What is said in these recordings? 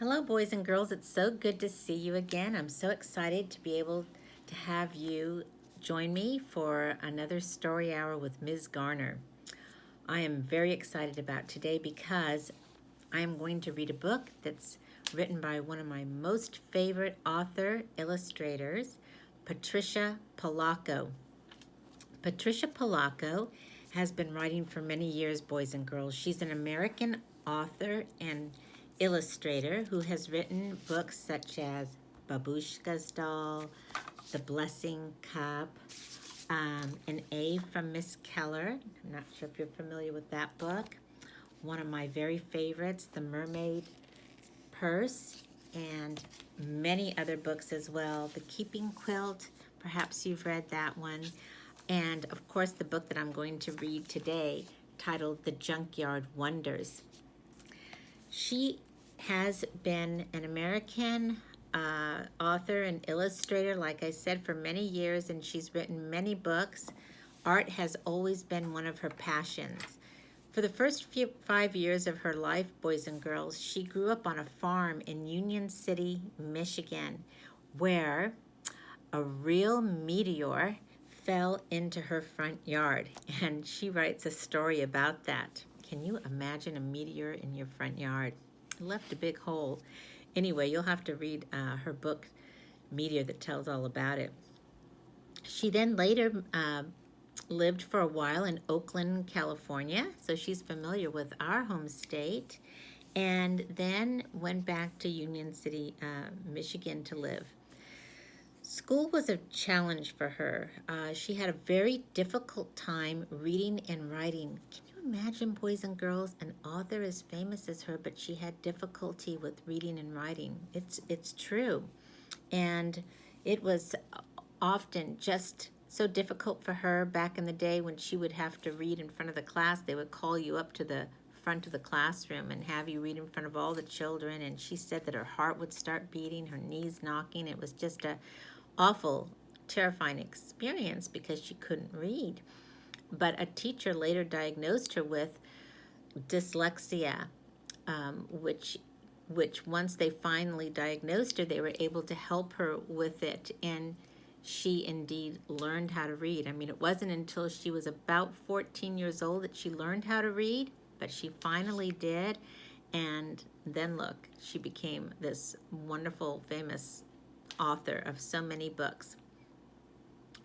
Hello, boys and girls. It's so good to see you again. I'm so excited to be able to have you join me for another story hour with Ms. Garner. I am very excited about today because I am going to read a book that's written by one of my most favorite author illustrators, Patricia Polacco. Patricia Polacco has been writing for many years, boys and girls. She's an American author and illustrator who has written books such as Babushka's Doll, The Blessing Cup, An A from Miss Keller. I'm not sure if you're familiar with that book. One of my very favorites, The Mermaid Purse, and many other books as well. The Keeping Quilt, perhaps you've read that one. And of course, the book that I'm going to read today, titled The Junkyard Wonders. She has been an American author and illustrator, like I said, for many years, and she's written many books. Art has always been one of her passions. For the first 5 years of her life, boys and girls, she grew up on a farm in Union City, Michigan, where a real meteor fell into her front yard, and she writes a story about that. Can you imagine a meteor in your front yard? It left a big hole. Anyway, you'll have to read her book, Meteor, that tells all about it. She then later lived for a while in Oakland, California, so she's familiar with our home state, and then went back to Union City, Michigan to live. School was a challenge for her. She had a very difficult time reading and writing. Can you imagine, boys and girls, an author as famous as her, but she had difficulty with reading and writing? It's true. And it was often just so difficult for her back in the day when she would have to read in front of the class. They would call you up to the front of the classroom and have you read in front of all the children, and she said that her heart would start beating, her knees knocking. It was just a awful, terrifying experience because she couldn't read. But a teacher later diagnosed her with dyslexia, which once they finally diagnosed her, they were able to help her with it, and she indeed learned how to read. I mean, it wasn't until she was about 14 years old that she learned how to read, but she finally did, and then look, she became this wonderful, famous author of so many books.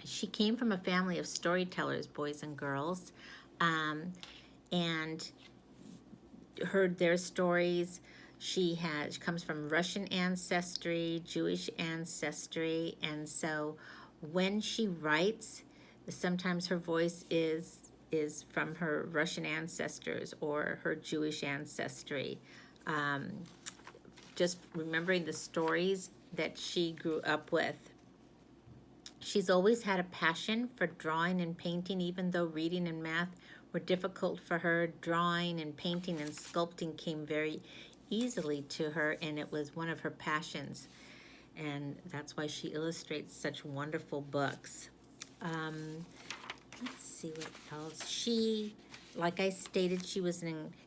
She came from a family of storytellers, boys and girls, and heard their stories. She comes from Russian ancestry, Jewish ancestry, and so when she writes, sometimes her voice is from her Russian ancestors or her Jewish ancestry. Just remembering the stories that she grew up with. She's always had a passion for drawing and painting, even though reading and math were difficult for her. Drawing and painting and sculpting came very easily to her, and it was one of her passions. And that's why she illustrates such wonderful books. Let's see what else. She, like I stated,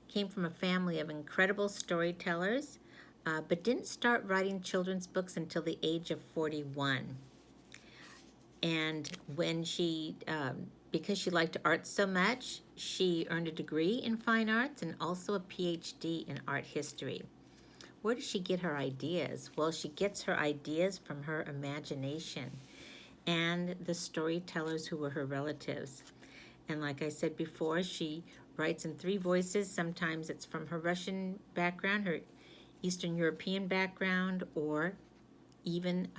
came from a family of incredible storytellers, but didn't start writing children's books until the age of 41. And when because she liked art so much, she earned a degree in fine arts and also a PhD in art history. Where does she get her ideas? Well, she gets her ideas from her imagination and the storytellers who were her relatives. And like I said before, she writes in 3 voices. Sometimes it's from her Russian background, her Eastern European background, or even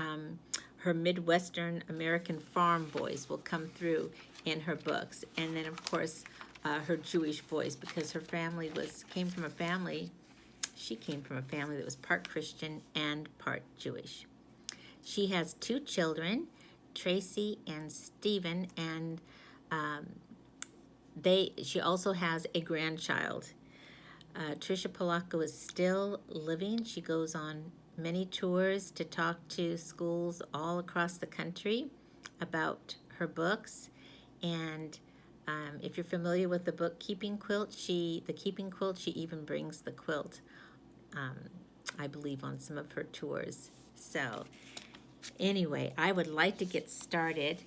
her Midwestern American farm voice will come through in her books. And then, of course, her Jewish voice, because her family she came from a family that was part Christian and part Jewish. She has 2 children, Tracy and Stephen, and she also has a grandchild. Tricia Polacco is still living. She goes on many tours to talk to schools all across the country about her books. And if you're familiar with the book Keeping Quilt, she even brings the quilt I believe, on some of her tours. So anyway, I would like to get started.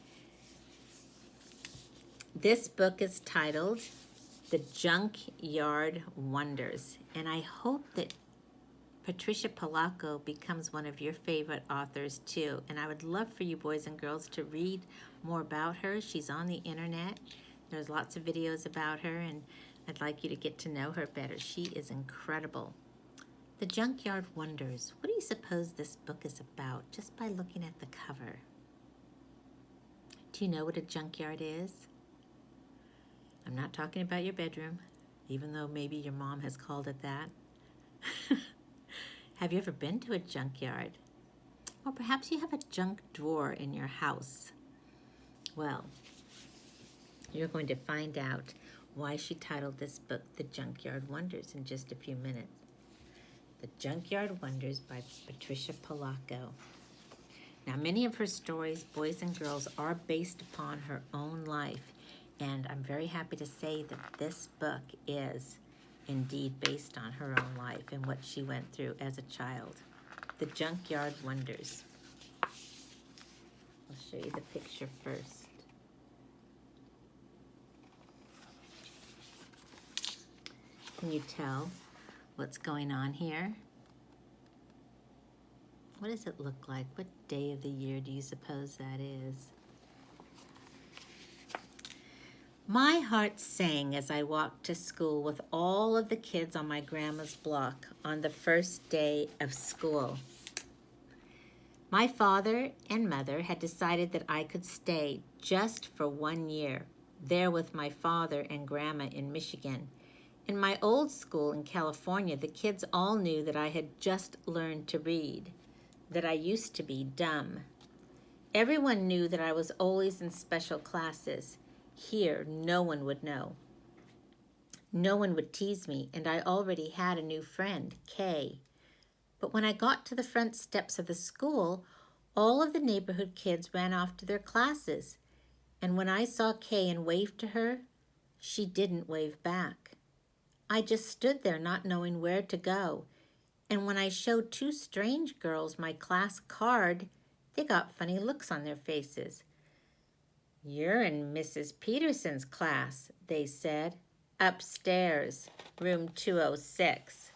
This book is titled The Junkyard Wonders, and I hope that Patricia Polacco becomes one of your favorite authors too. And I would love for you boys and girls to read more about her. She's on the internet. There's lots of videos about her, and I'd like you to get to know her better. She is incredible. The Junkyard Wonders. What do you suppose this book is about just by looking at the cover? Do you know what a junkyard is? I'm not talking about your bedroom, even though maybe your mom has called it that. Have you ever been to a junkyard? Or perhaps you have a junk drawer in your house. Well, you're going to find out why she titled this book The Junkyard Wonders in just a few minutes. The Junkyard Wonders by Patricia Polacco. Now, many of her stories, boys and girls, are based upon her own life. And I'm very happy to say that this book is indeed based on her own life and what she went through as a child. The Junkyard Wonders. I'll show you the picture first. Can you tell what's going on here? What does it look like? What day of the year do you suppose that is? My heart sang as I walked to school with all of the kids on my grandma's block on the first day of school. My father and mother had decided that I could stay just for 1 year, there with my father and grandma in Michigan. In my old school in California, the kids all knew that I had just learned to read, that I used to be dumb. Everyone knew that I was always in special classes. Here, no one would know. No one would tease me, and I already had a new friend, Kay. But when I got to the front steps of the school, all of the neighborhood kids ran off to their classes. And when I saw Kay and waved to her, she didn't wave back. I just stood there not knowing where to go. And when I showed two strange girls my class card, they got funny looks on their faces. "You're in Mrs. Peterson's class," they said. "Upstairs, room 206.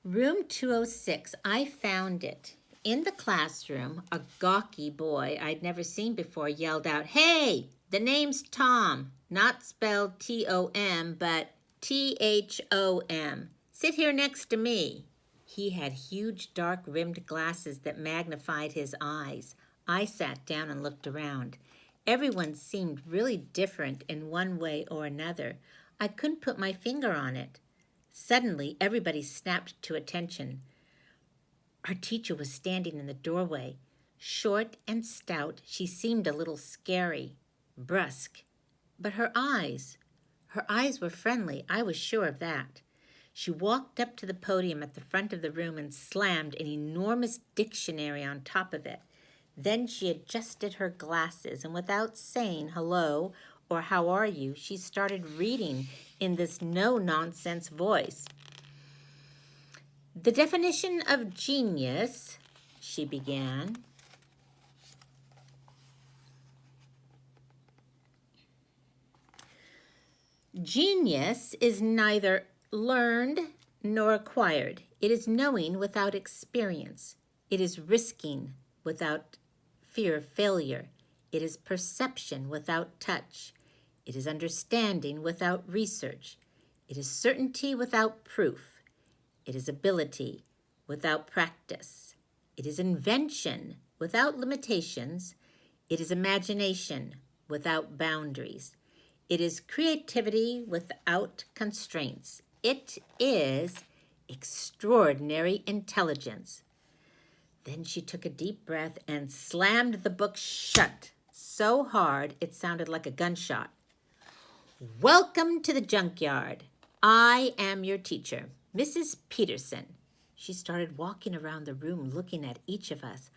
Room 206, I found it. In the classroom, a gawky boy I'd never seen before yelled out, "Hey, the name's Tom, not spelled T-O-M, but T-H-O-M. Sit here next to me." He had huge dark-rimmed glasses that magnified his eyes. I sat down and looked around. Everyone seemed really different in one way or another. I couldn't put my finger on it. Suddenly, everybody snapped to attention. Our teacher was standing in the doorway. Short and stout, she seemed a little scary, brusque. But her eyes were friendly, I was sure of that. She walked up to the podium at the front of the room and slammed an enormous dictionary on top of it. Then she adjusted her glasses, and without saying hello or how are you, she started reading in this no-nonsense voice. "The definition of genius," she began. "Genius is neither learned nor acquired. It is knowing without experience. It is risking without fear of failure. It is perception without touch. It is understanding without research. It is certainty without proof. It is ability without practice. It is invention without limitations. It is imagination without boundaries. It is creativity without constraints. It is extraordinary intelligence." Then she took a deep breath and slammed the book shut so hard it sounded like a gunshot. "Welcome to the junkyard. I am your teacher, Mrs. Peterson." She started walking around the room looking at each of us.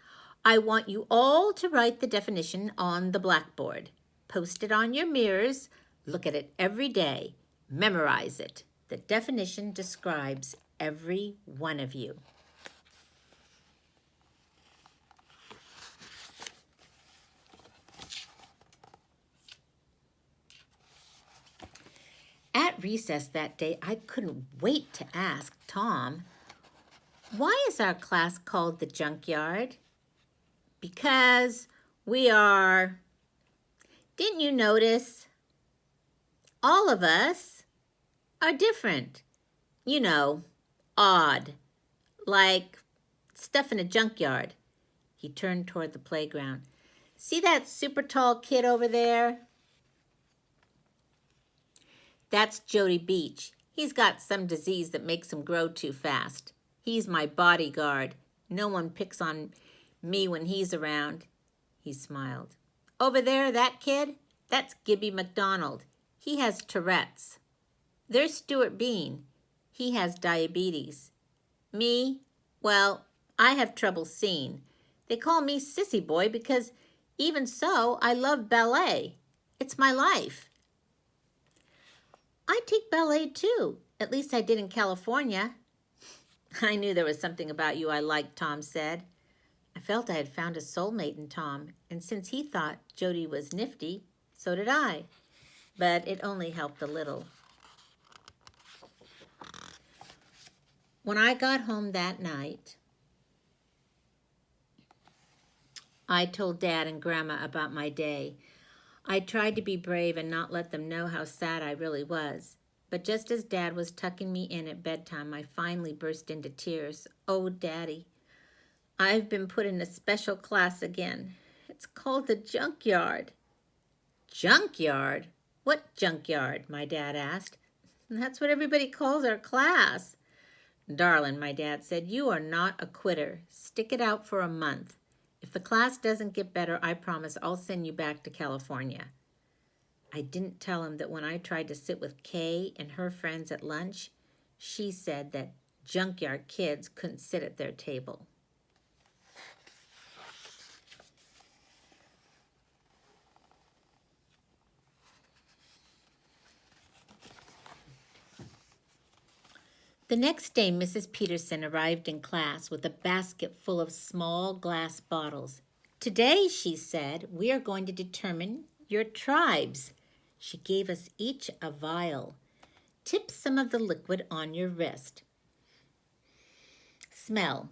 I want you all to write the definition on the blackboard. Post it on your mirrors. Look at it every day. Memorize it. The definition describes every one of you. At recess that day, I couldn't wait to ask Tom, why is our class called the Junkyard? Because we are, didn't you notice? All of us are different. You know, odd, like stuff in a junkyard. He turned toward the playground. See that super tall kid over there? That's Jody Beach. He's got some disease that makes him grow too fast. He's my bodyguard. No one picks on me when he's around. He smiled. Over there, that kid? That's Gibby McDonald. He has Tourette's. There's Stuart Bean. He has diabetes. Me? Well, I have trouble seeing. They call me Sissy Boy because even so, I love ballet. It's my life. I take ballet too. At least I did in California. I knew there was something about you I liked, Tom said. I felt I had found a soulmate in Tom, and since he thought Jody was nifty, so did I. But it only helped a little. When I got home that night, I told Dad and Grandma about my day. I tried to be brave and not let them know how sad I really was. But just as Dad was tucking me in at bedtime, I finally burst into tears. Oh, Daddy, I've been put in a special class again. It's called the Junkyard. Junkyard? What junkyard? My dad asked. That's what everybody calls our class. Darling, my dad said, you are not a quitter. Stick it out for a month. If the class doesn't get better, I promise I'll send you back to California. I didn't tell him that when I tried to sit with Kay and her friends at lunch, she said that junkyard kids couldn't sit at their table. The next day, Mrs. Peterson arrived in class with a basket full of small glass bottles. Today, she said, we are going to determine your tribes. She gave us each a vial. Tip some of the liquid on your wrist. Smell.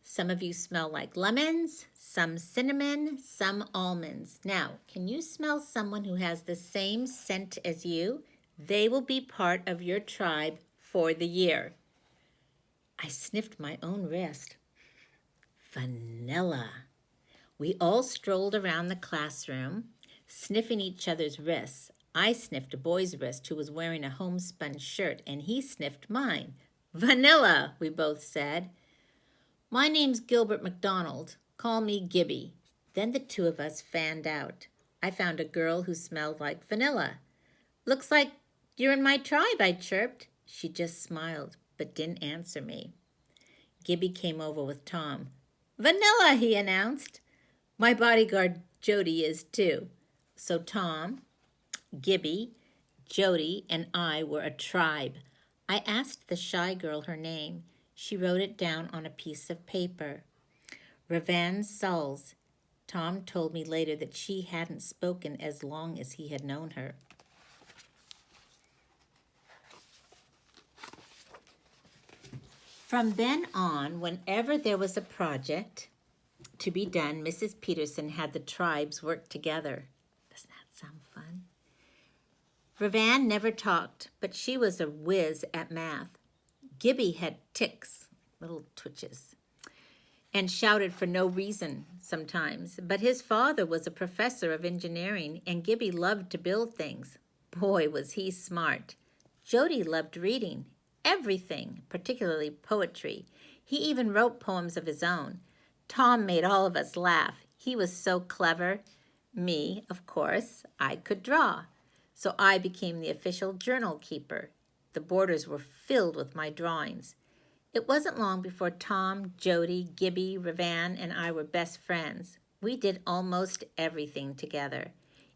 Some of you smell like lemons, some cinnamon, some almonds. Now, can you smell someone who has the same scent as you? They will be part of your tribe for the year. I sniffed my own wrist. Vanilla. We all strolled around the classroom, sniffing each other's wrists. I sniffed a boy's wrist who was wearing a homespun shirt, and he sniffed mine. Vanilla, we both said. My name's Gilbert McDonald. Call me Gibby. Then the two of us fanned out. I found a girl who smelled like vanilla. Looks like you're in my tribe, I chirped. She just smiled, but didn't answer me. Gibby came over with Tom. Vanilla, he announced. My bodyguard Jody is too. So Tom, Gibby, Jody, and I were a tribe. I asked the shy girl her name. She wrote it down on a piece of paper. Ravan Sulls. Tom told me later that she hadn't spoken as long as he had known her. From then on, whenever there was a project to be done, Mrs. Peterson had the tribes work together. Doesn't that sound fun? Ravan never talked, but she was a whiz at math. Gibby had tics, little twitches, and shouted for no reason sometimes. But his father was a professor of engineering, and Gibby loved to build things. Boy, was he smart. Jody loved reading. Everything, particularly poetry. He even wrote poems of his own. Tom made all of us laugh. He was so clever. Me, of course, I could draw. So I became the official journal keeper. The borders were filled with my drawings. It wasn't long before Tom, Jody, Gibby, Ravan, and I were best friends. We did almost everything together.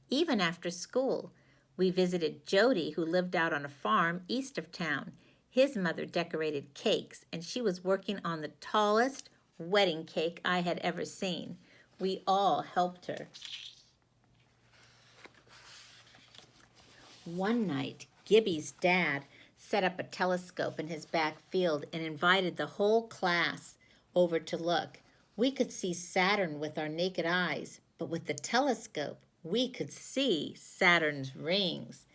Even after school, we visited Jody, who lived out on a farm east of town. His mother decorated cakes, and she was working on the tallest wedding cake I had ever seen. We all helped her. One night, Gibby's dad set up a telescope in his back field and invited the whole class over to look. We could see Saturn with our naked eyes, but with the telescope, we could see Saturn's rings.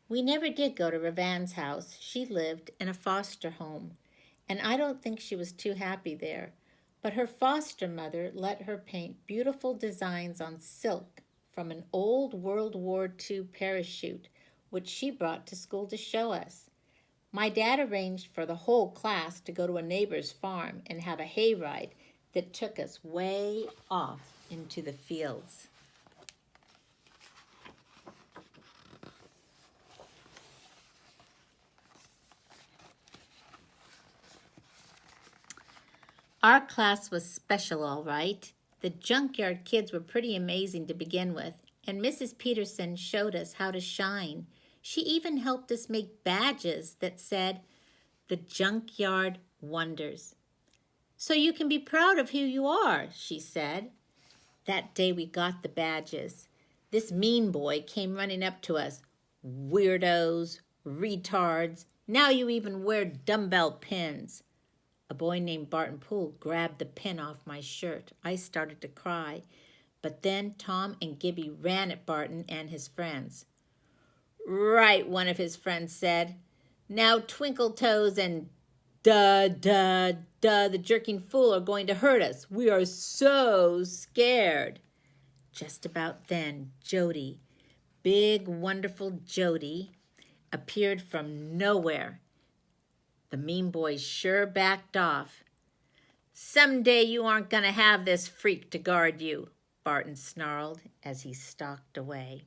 We never did go to Ravan's house. She lived in a foster home, and I don't think she was too happy there. But her foster mother let her paint beautiful designs on silk from an old World War II parachute, which she brought to school to show us. My dad arranged for the whole class to go to a neighbor's farm and have a hayride that took us way off into the fields. Our class was special, all right. The Junkyard kids were pretty amazing to begin with, and Mrs. Peterson showed us how to shine. She even helped us make badges that said, "The Junkyard Wonders." "So you can be proud of who you are," she said. That day we got the badges. This mean boy came running up to us. "Weirdos, retards, now you even wear dumbbell pins." A boy named Barton Poole grabbed the pin off my shirt. I started to cry, but then Tom and Gibby ran at Barton and his friends. "Right," one of his friends said. "Now Twinkle Toes and the jerking fool are going to hurt us. We are so scared." Just about then, Jody, big, wonderful Jody, appeared from nowhere. The mean boys sure backed off. "Someday you aren't going to have this freak to guard you," Barton snarled as he stalked away.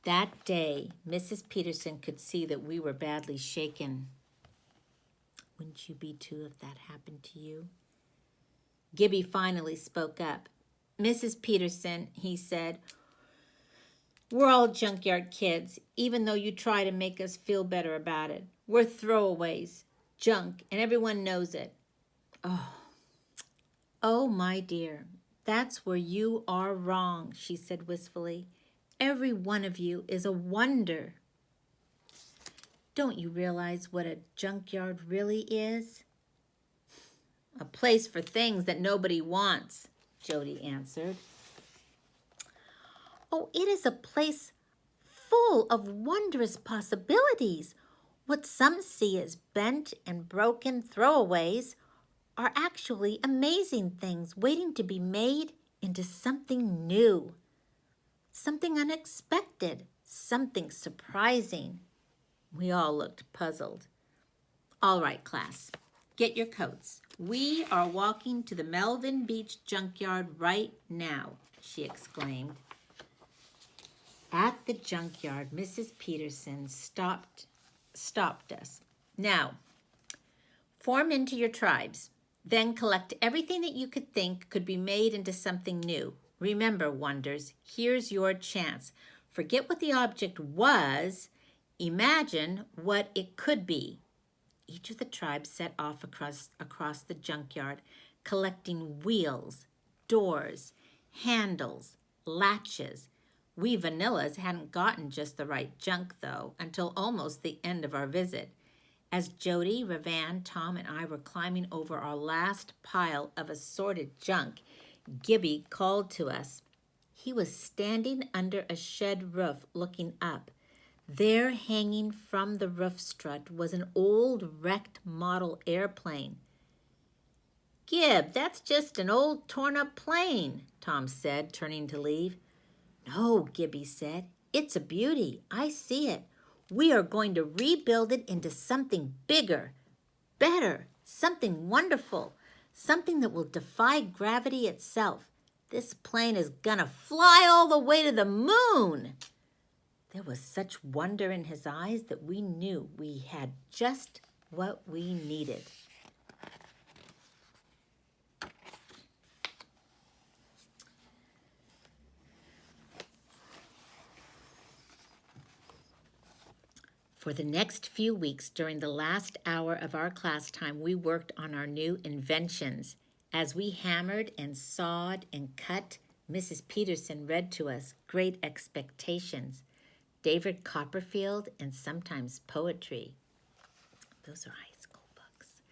That day, Mrs. Peterson could see that we were badly shaken. Wouldn't you be too if that happened to you? Gibby finally spoke up. "Mrs. Peterson," he said, "we're all junkyard kids, even though you try to make us feel better about it. We're throwaways, junk, and everyone knows it." Oh, my dear, that's where you are wrong," she said wistfully. "Every one of you is a wonder. Don't you realize what a junkyard really is?" "A place for things that nobody wants," Jody answered. "Oh, it is a place full of wondrous possibilities. What some see as bent and broken throwaways are actually amazing things waiting to be made into something new, something unexpected, something surprising." We all looked puzzled. "All right, class, get your coats. We are walking to the Melvin Beach Junkyard right now," she exclaimed. At the junkyard, Mrs. Peterson stopped us. "Now, form into your tribes. Then collect everything that you could think could be made into something new. Remember, wonders, here's your chance. Forget what the object was. Imagine what it could be." Each of the tribes set off across the junkyard, collecting wheels, doors, handles, latches. We vanillas hadn't gotten just the right junk, though, until almost the end of our visit. As Jody, Ravan, Tom, and I were climbing over our last pile of assorted junk, Gibby called to us. He was standing under a shed roof looking up. There, hanging from the roof strut, was an old wrecked model airplane. "Gib, that's just an old torn-up plane," Tom said, turning to leave. "No," Gibby said. "It's a beauty. I see it. We are going to rebuild it into something bigger, better, something wonderful, something that will defy gravity itself. This plane is gonna fly all the way to the moon. There was such wonder in his eyes that we knew we had just what we needed. For the next few weeks, during the last hour of our class time, we worked on our new inventions. As we hammered and sawed and cut, Mrs. Peterson read to us Great Expectations, David Copperfield, and sometimes poetry. Those are high school books.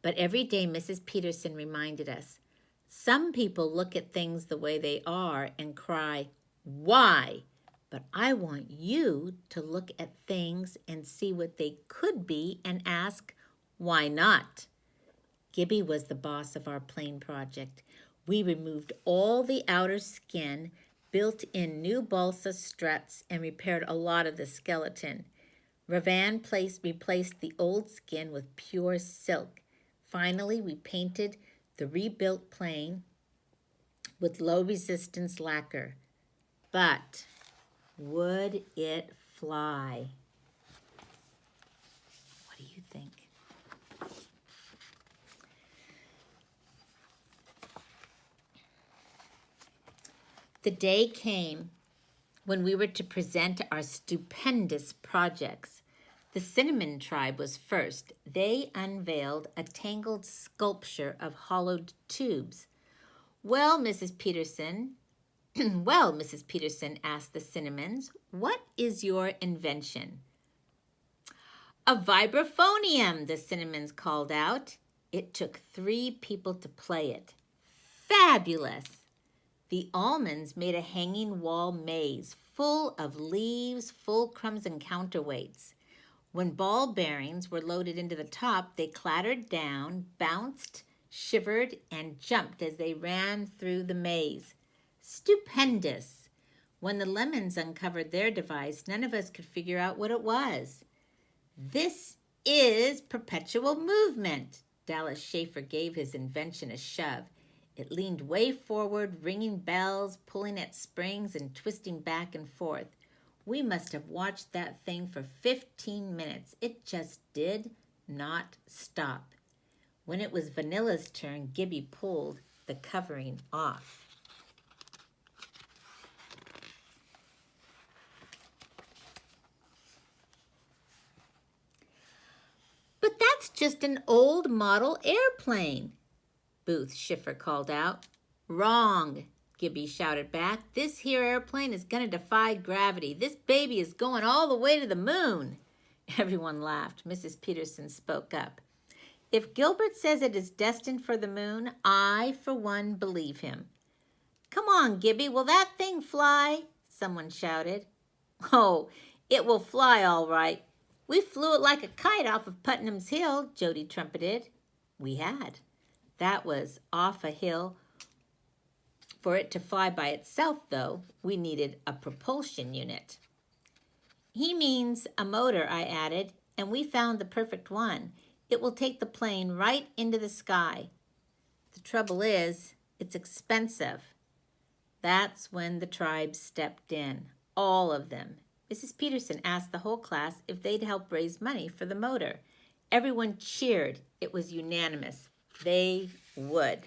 But every day, Mrs. Peterson reminded us, some people look at things the way they are and cry, why? But I want you to look at things and see what they could be and ask, why not? Gibby was the boss of our plane project. We removed all the outer skin, built in new balsa struts, and repaired a lot of the skeleton. Ravan replaced the old skin with pure silk. Finally, we painted the rebuilt plane with low-resistance lacquer. But would it fly? What do you think? The day came when we were to present our stupendous projects. The Cinnamon tribe was first. They unveiled a tangled sculpture of hollowed tubes. Well, Mrs. Peterson, asked the Cinnamons, what is your invention? A vibraphonium, the Cinnamons called out. It took 3 people to play it. Fabulous! The Almonds made a hanging wall maze full of leaves, fulcrums, and counterweights. When ball bearings were loaded into the top, they clattered down, bounced, shivered, and jumped as they ran through the maze. Stupendous! When the Lemons uncovered their device, none of us could figure out what it was. This is perpetual movement. Dallas Schaefer gave his invention a shove. It leaned way forward, ringing bells, pulling at springs, and twisting back and forth. We must have watched that thing for 15 minutes. It just did not stop. When it was Vanilla's turn, Gibby pulled the covering off. But that's just an old model airplane, Booth Schiffer called out. Wrong, Gibby shouted back. This here airplane is going to defy gravity. This baby is going all the way to the moon. Everyone laughed. Mrs. Peterson spoke up. If Gilbert says it is destined for the moon, I, for one, believe him. Come on, Gibby, will that thing fly? Someone shouted. Oh, it will fly all right. We flew it like a kite off of Putnam's Hill, Jody trumpeted. We had. That was off a hill. For it to fly by itself, though, we needed a propulsion unit. He means a motor, I added, and we found the perfect one. It will take the plane right into the sky. The trouble is, it's expensive. That's when the tribe stepped in, all of them. Mrs. Peterson asked the whole class if they'd help raise money for the motor. Everyone cheered. It was unanimous. They would.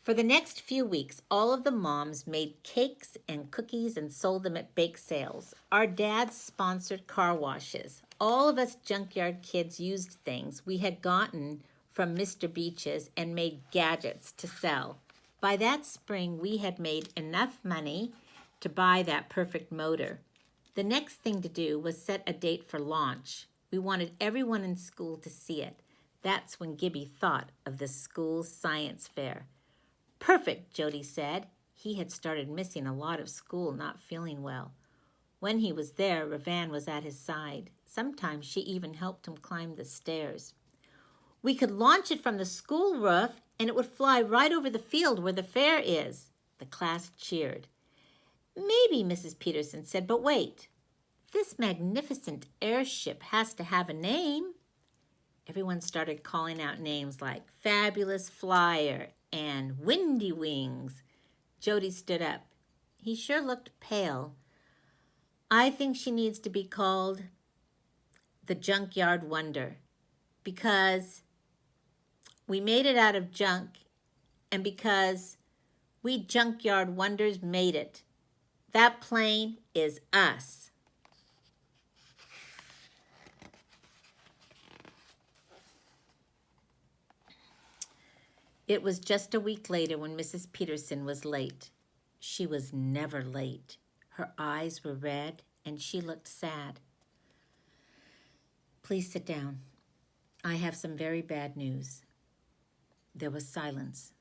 For the next few weeks, all of the moms made cakes and cookies and sold them at bake sales. Our dads sponsored car washes. All of us Junkyard kids used things we had gotten from Mr. Beach's and made gadgets to sell. By that spring, we had made enough money to buy that perfect motor. The next thing to do was set a date for launch. We wanted everyone in school to see it. That's when Gibby thought of the school science fair. Perfect, Jody said. He had started missing a lot of school, not feeling well. When he was there, Ravan was at his side. Sometimes she even helped him climb the stairs. We could launch it from the school roof, and it would fly right over the field where the fair is. The class cheered. Maybe, Mrs. Peterson said, but wait. This magnificent airship has to have a name. Everyone started calling out names like Fabulous Flyer and Windy Wings. Jody stood up. He sure looked pale. I think she needs to be called the Junkyard Wonder because we made it out of junk and because we Junkyard Wonders made it. That plane is us. It was just a week later when Mrs. Peterson was late. She was never late. Her eyes were red and she looked sad. Please sit down. I have some very bad news. There was silence.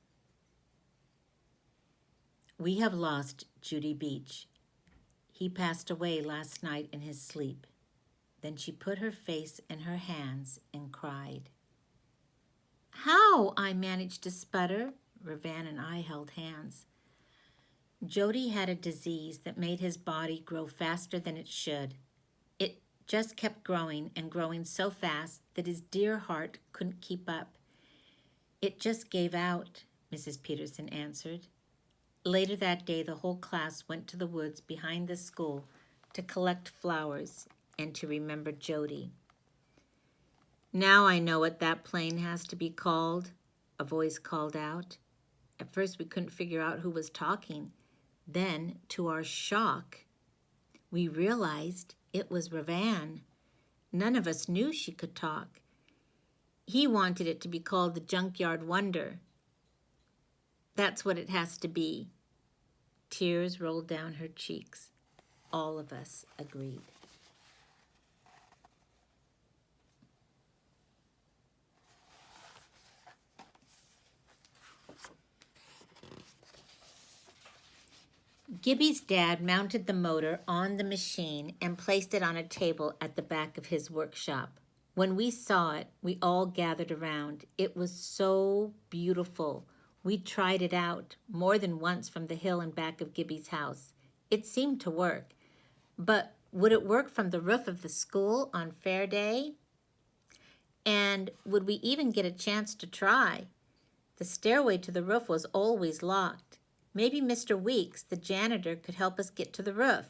We have lost Judy Beach. He passed away last night in his sleep. Then she put her face in her hands and cried. How? I managed to sputter. Ravan and I held hands. Jody had a disease that made his body grow faster than it should. It just kept growing and growing so fast that his dear heart couldn't keep up. It just gave out, Mrs. Peterson answered. Later that day, the whole class went to the woods behind the school to collect flowers and to remember Jody. Now I know what that plane has to be called, a voice called out. At first we couldn't figure out who was talking. Then, to our shock, we realized it was Ravan. None of us knew she could talk. He wanted it to be called the Junkyard Wonder. That's what it has to be. Tears rolled down her cheeks. All of us agreed. Gibby's dad mounted the motor on the machine and placed it on a table at the back of his workshop. When we saw it, we all gathered around. It was so beautiful. We tried it out more than once from the hill in back of Gibby's house. It seemed to work. But would it work from the roof of the school on fair day? And would we even get a chance to try? The stairway to the roof was always locked. Maybe Mr. Weeks, the janitor, could help us get to the roof.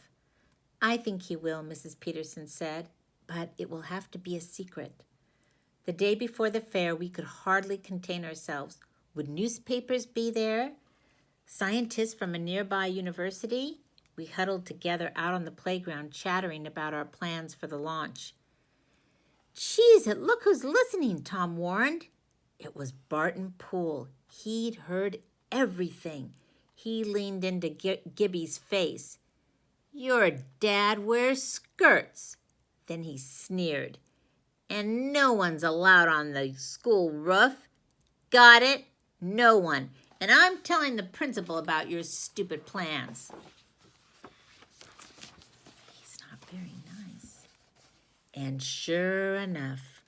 I think he will, Mrs. Peterson said, but it will have to be a secret. The day before the fair, we could hardly contain ourselves. Would newspapers be there? Scientists from a nearby university? We huddled together out on the playground, chattering about our plans for the launch. Geez, look who's listening, Tom warned. It was Barton Poole. He'd heard everything. He leaned into Gibby's face. Your dad wears skirts. Then he sneered. And no one's allowed on the school roof. Got it? No one. And I'm telling the principal about your stupid plans. He's not very nice. And sure enough,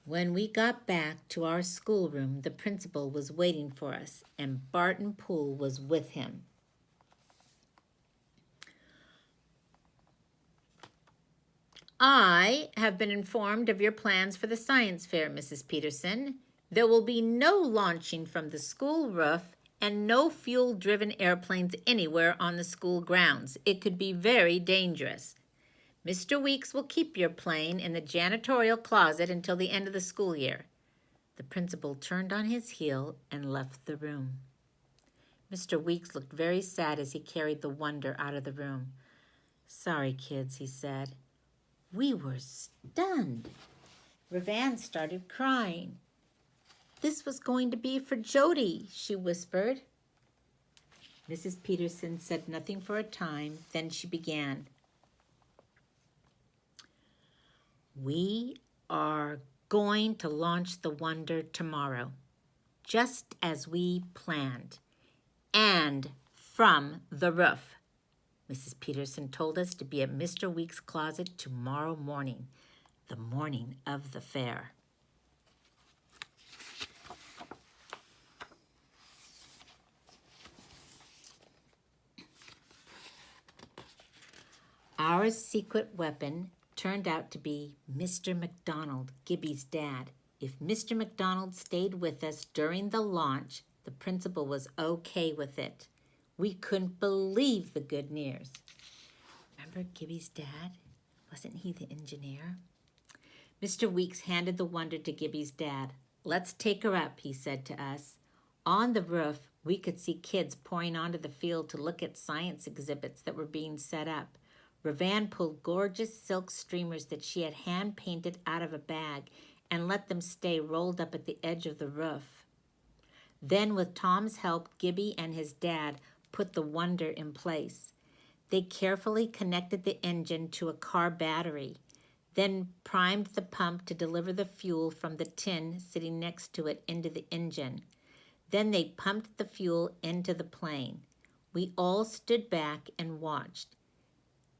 when we got back to our schoolroom, the principal was waiting for us, and Barton Poole was with him. I have been informed of your plans for the science fair, Mrs. Peterson. There will be no launching from the school roof and no fuel-driven airplanes anywhere on the school grounds. It could be very dangerous. Mr. Weeks will keep your plane in the janitorial closet until the end of the school year. The principal turned on his heel and left the room. Mr. Weeks looked very sad as he carried the Wonder out of the room. Sorry, kids, he said. We were stunned. Ravan started crying. This was going to be for Jody, she whispered. Mrs. Peterson said nothing for a time, then she began. We are going to launch the Wonder tomorrow, just as we planned, and from the roof. Mrs. Peterson told us to be at Mr. Weeks' closet tomorrow morning, the morning of the fair. Our secret weapon turned out to be Mr. McDonald, Gibby's dad. If Mr. McDonald stayed with us during the launch, the principal was okay with it. We couldn't believe the good news. Remember Gibby's dad? Wasn't he the engineer? Mr. Weeks handed the Wonder to Gibby's dad. "Let's take her up," he said to us. On the roof, we could see kids pouring onto the field to look at science exhibits that were being set up. Ravan pulled gorgeous silk streamers that she had hand-painted out of a bag and let them stay rolled up at the edge of the roof. Then, with Tom's help, Gibby and his dad put the Wonder in place. They carefully connected the engine to a car battery, then primed the pump to deliver the fuel from the tin sitting next to it into the engine. Then they pumped the fuel into the plane. We all stood back and watched.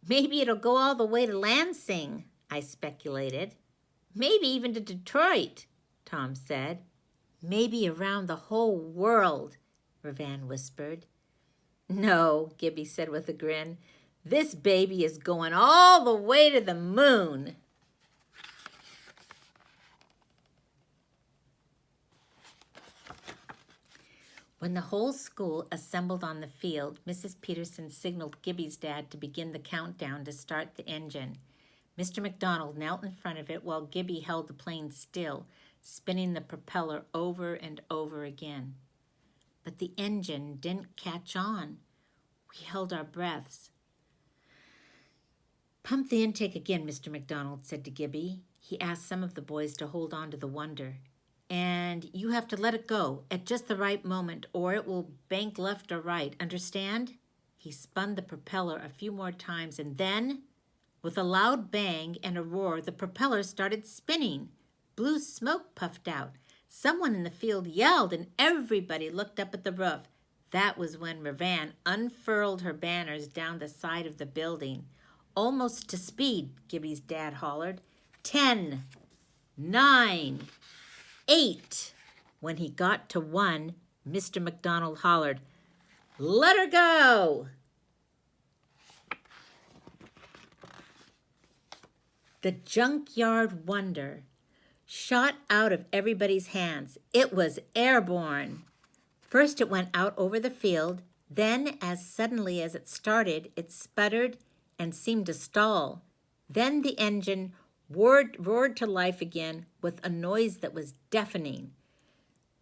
"Maybe it'll go all the way to Lansing," I speculated. "Maybe even to Detroit," Tom said. "Maybe around the whole world," Ravan whispered. "No," Gibby said with a grin. "This baby is going all the way to the moon." When the whole school assembled on the field, Mrs. Peterson signaled Gibby's dad to begin the countdown to start the engine. Mr. McDonald knelt in front of it while Gibby held the plane still, spinning the propeller over and over again. But the engine didn't catch on. We held our breaths. "Pump the intake again," Mr. McDonald said to Gibby. He asked some of the boys to hold on to the Wonder. "And you have to let it go at just the right moment or it will bank left or right. Understand?" He spun the propeller a few more times and then, with a loud bang and a roar, the propeller started spinning. Blue smoke puffed out. Someone in the field yelled and everybody looked up at the roof. That was when Ravan unfurled her banners down the side of the building. "Almost to speed," Gibby's dad hollered. 10, 9, 8. When he got to 1, Mr. McDonald hollered, "Let her go!" The Junkyard Wonder shot out of everybody's hands. It was airborne. First it went out over the field, then as suddenly as it started, it sputtered and seemed to stall. Then the engine roared to life again with a noise that was deafening.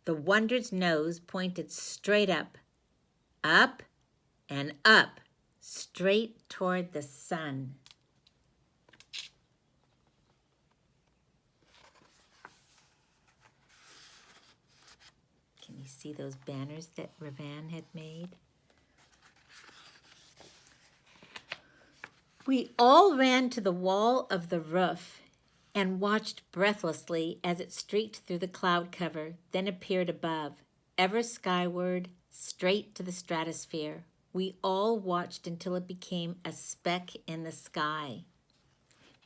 The Wonder's nose pointed straight up and up, straight toward the sun. Can you see those banners that Ravan had made? We all ran to the wall of the roof and watched breathlessly as it streaked through the cloud cover, then appeared above, ever skyward, straight to the stratosphere. We all watched until it became a speck in the sky.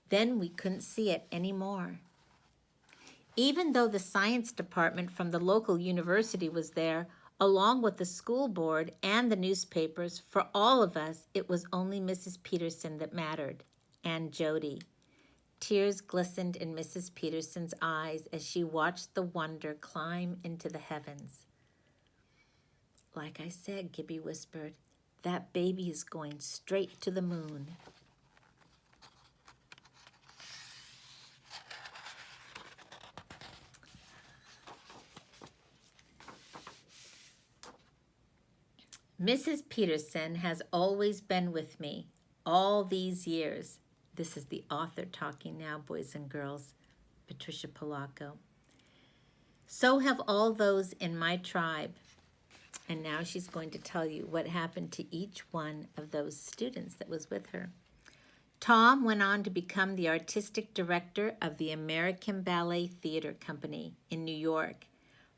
Then we couldn't see it anymore. Even though the science department from the local university was there, along with the school board and the newspapers, for all of us, it was only Mrs. Peterson that mattered, and Jody. Tears glistened in Mrs. Peterson's eyes as she watched the Wonder climb into the heavens. "Like I said," Gibby whispered, "that baby is going straight to the moon." Mrs. Peterson has always been with me all these years. This is the author talking now, boys and girls, Patricia Polacco. So have all those in my tribe. And now she's going to tell you what happened to each one of those students that was with her. Tom went on to become the artistic director of the American Ballet Theater Company in New York.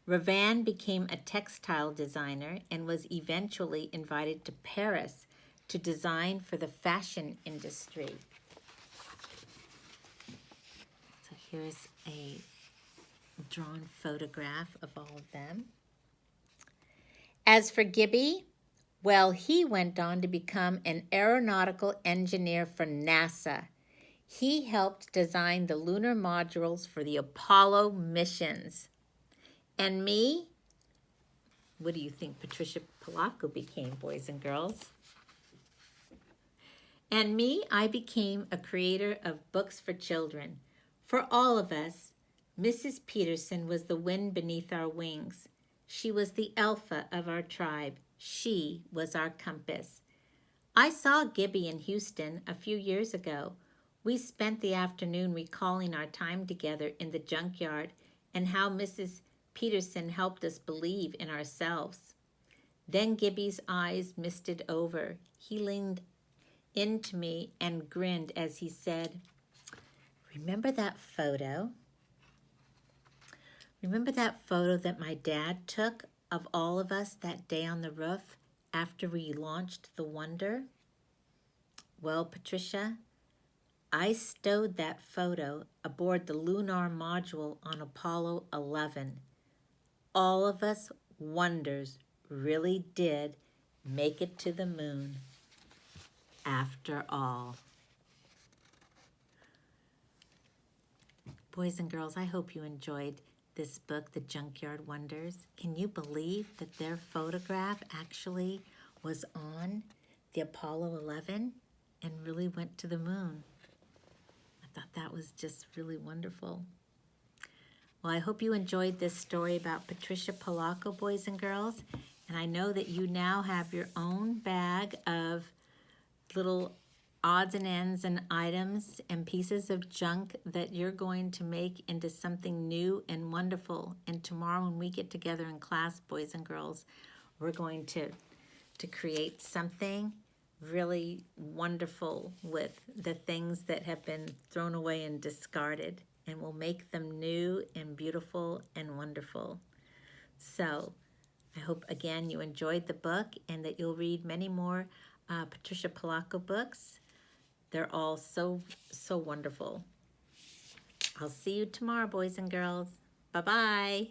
Ravan became a textile designer and was eventually invited to Paris to design for the fashion industry. So here's a drawn photograph of all of them. As for Gibby, well, he went on to become an aeronautical engineer for NASA. He helped design the lunar modules for the Apollo missions. And me, what do you think Patricia Polacco became, boys and girls? And me, I became a creator of books for children. For all of us, Mrs. Peterson was the wind beneath our wings. She was the alpha of our tribe. She was our compass. I saw Gibby in Houston a few years ago. We spent the afternoon recalling our time together in the junkyard and how Mrs. Peterson helped us believe in ourselves. Then Gibby's eyes misted over. He leaned into me and grinned as he said, "Remember that photo? Remember that photo that my dad took of all of us that day on the roof after we launched the Wonder?" Well, Patricia, I stowed that photo aboard the lunar module on Apollo 11. All of us wonders really did make it to the moon after all. Boys and girls, I hope you enjoyed this book, The Junkyard Wonders. Can you believe that their photograph actually was on the Apollo 11 and really went to the moon? I thought that was just really wonderful. Well, I hope you enjoyed this story about Patricia Polacco, boys and girls. And I know that you now have your own bag of little odds and ends and items and pieces of junk that you're going to make into something new and wonderful. And tomorrow when we get together in class, boys and girls, we're going to create something really wonderful with the things that have been thrown away and discarded. And we'll make them new and beautiful and wonderful. So I hope, again, you enjoyed the book and that you'll read many more Patricia Polacco books. They're all so wonderful. I'll see you tomorrow, boys and girls. Bye-bye.